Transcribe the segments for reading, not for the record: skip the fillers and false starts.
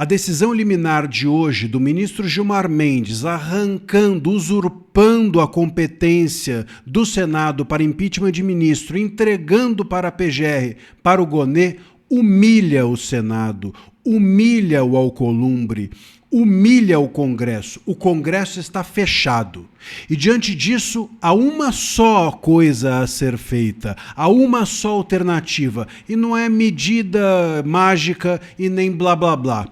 A decisão liminar de hoje do ministro Gilmar Mendes arrancando, usurpando a competência do Senado para impeachment de ministro, entregando para a PGR, para o Gonê, humilha o Senado, humilha o Alcolumbre, humilha o Congresso. O Congresso está fechado. E diante disso, há uma só coisa a ser feita, há uma só alternativa. E não é medida mágica e nem blá blá blá.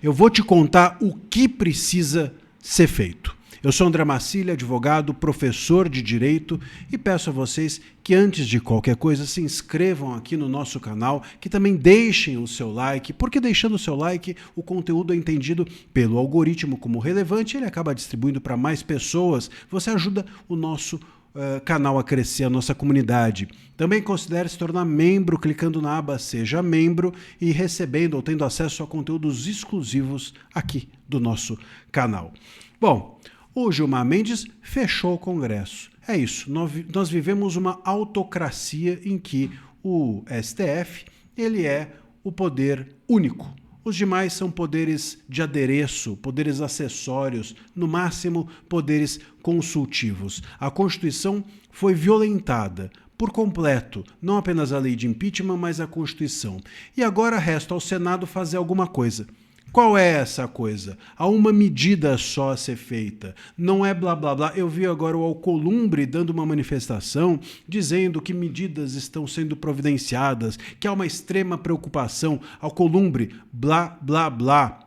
Eu vou te contar o que precisa ser feito. Eu sou André Marcília, advogado, professor de Direito, e peço a vocês que antes de qualquer coisa se inscrevam aqui no nosso canal, que também deixem o seu like, porque deixando o seu like o conteúdo é entendido pelo algoritmo como relevante e ele acaba distribuindo para mais pessoas. Você ajuda o nosso canal a crescer, a nossa comunidade. Também considere se tornar membro clicando na aba Seja Membro e recebendo ou tendo acesso a conteúdos exclusivos aqui do nosso canal. Bom, o Gilmar Mendes fechou o Congresso. É isso, nós vivemos uma autocracia em que o STF ele é o poder único. Os demais são poderes de adereço, poderes acessórios, no máximo poderes consultivos. A Constituição foi violentada por completo, não apenas a lei de impeachment, mas a Constituição. E agora resta ao Senado fazer alguma coisa. Qual é essa coisa? Há uma medida só a ser feita. Não é blá blá blá. Eu vi agora o Alcolumbre dando uma manifestação dizendo que medidas estão sendo providenciadas, que há uma extrema preocupação. Alcolumbre, blá blá blá.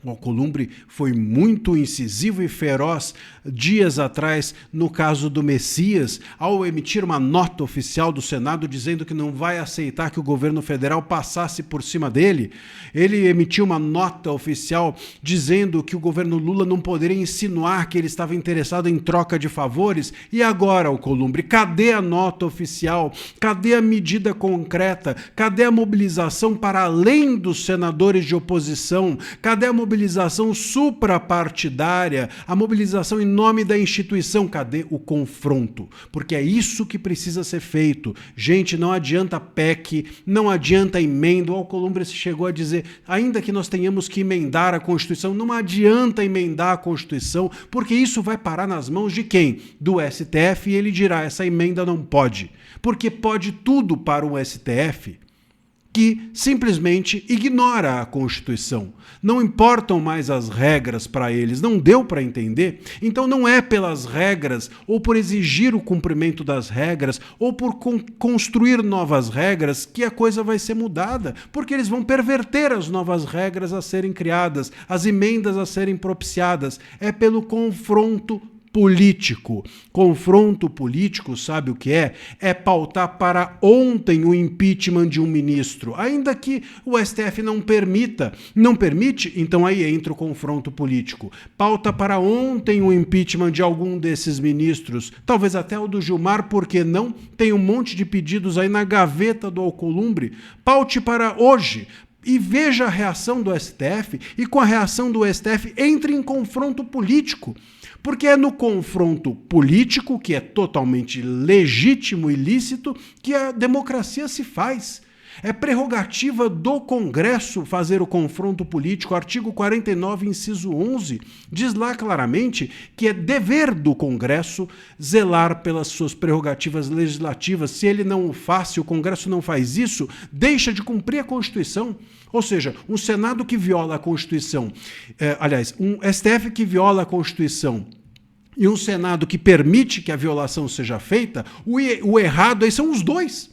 O Alcolumbre foi muito incisivo e feroz dias atrás no caso do Messias, ao emitir uma nota oficial do Senado dizendo que não vai aceitar que o governo federal passasse por cima dele. Ele emitiu uma nota oficial dizendo que o governo Lula não poderia insinuar que ele estava interessado em troca de favores. E agora, Alcolumbre, cadê a nota oficial? Cadê a medida concreta? Cadê a mobilização para além dos senadores de oposição? Cadê a mobilização suprapartidária, a mobilização em nome da instituição? Cadê o confronto? Porque é isso que precisa ser feito. Gente, não adianta PEC, não adianta emenda. O Alcolumbre chegou a dizer, ainda que nós tenhamos que emendar a Constituição, não adianta emendar a Constituição, porque isso vai parar nas mãos de quem? Do STF, e ele dirá, essa emenda não pode. Porque pode tudo para o STF, que simplesmente ignora a Constituição. Não importam mais as regras para eles, não deu para entender. Então não é pelas regras, ou por exigir o cumprimento das regras, ou por construir novas regras que a coisa vai ser mudada, porque eles vão perverter as novas regras a serem criadas, as emendas a serem propiciadas. É pelo confronto político. Confronto político, sabe o que é? É pautar para ontem o impeachment de um ministro, ainda que o STF não permita. Não permite? Então aí entra o confronto político. Pauta para ontem o impeachment de algum desses ministros, talvez até o do Gilmar, porque não? Tem um monte de pedidos aí na gaveta do Alcolumbre. Paute para hoje. E veja a reação do STF, e com a reação do STF entre em confronto político. Porque é no confronto político, que é totalmente legítimo e lícito, que a democracia se faz. É prerrogativa do Congresso fazer o confronto político. O artigo 49, inciso 11, diz lá claramente que é dever do Congresso zelar pelas suas prerrogativas legislativas. Se ele não o faz, se o Congresso não faz isso, deixa de cumprir a Constituição. Ou seja, um Senado que viola a Constituição, um STF que viola a Constituição, e um Senado que permite que a violação seja feita, o errado aí são os dois.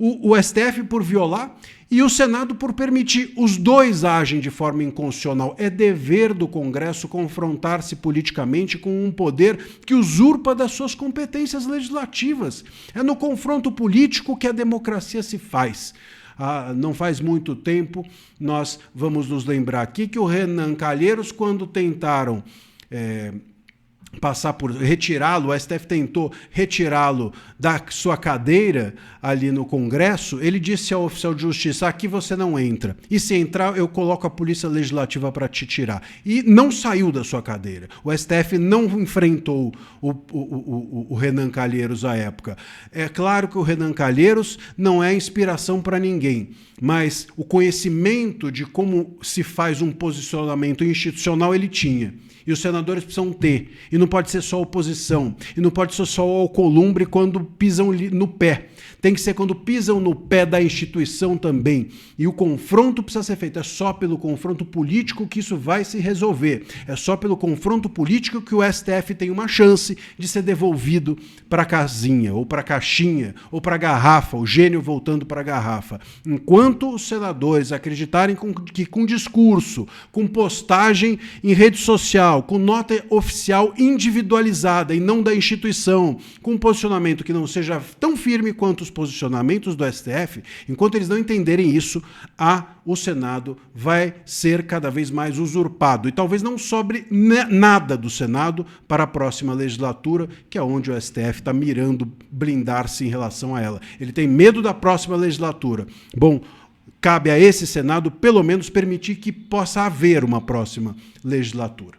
O STF por violar e o Senado por permitir. Os dois agem de forma inconstitucional. É dever do Congresso confrontar-se politicamente com um poder que usurpa das suas competências legislativas. É no confronto político que a democracia se faz. Não faz muito tempo, nós vamos nos lembrar aqui que o Renan Calheiros, quando tentaram passar por retirá-lo, o STF tentou retirá-lo da sua cadeira ali no Congresso, ele disse ao oficial de justiça: aqui você não entra, e se entrar eu coloco a Polícia Legislativa para te tirar. E não saiu da sua cadeira. O STF não enfrentou o Renan Calheiros à época. É claro que o Renan Calheiros não é inspiração para ninguém, mas o conhecimento de como se faz um posicionamento institucional ele tinha. E os senadores precisam ter. E não pode ser só oposição. E não pode ser só o alcolumbre quando pisam no pé. Tem que ser quando pisam no pé da instituição também. E o confronto precisa ser feito. É só pelo confronto político que isso vai se resolver. É só pelo confronto político que o STF tem uma chance de ser devolvido para a casinha, ou para a caixinha, ou para a garrafa, o gênio voltando para a garrafa. Enquanto os senadores acreditarem que com discurso, com postagem em rede social, com nota oficial individualizada e não da instituição, com um posicionamento que não seja tão firme quanto os posicionamentos do STF, enquanto eles não entenderem isso, o Senado vai ser cada vez mais usurpado. E talvez não sobre nada do Senado para a próxima legislatura, que é onde o STF está mirando blindar-se em relação a ela. Ele tem medo da próxima legislatura. Bom, cabe a esse Senado, pelo menos, permitir que possa haver uma próxima legislatura.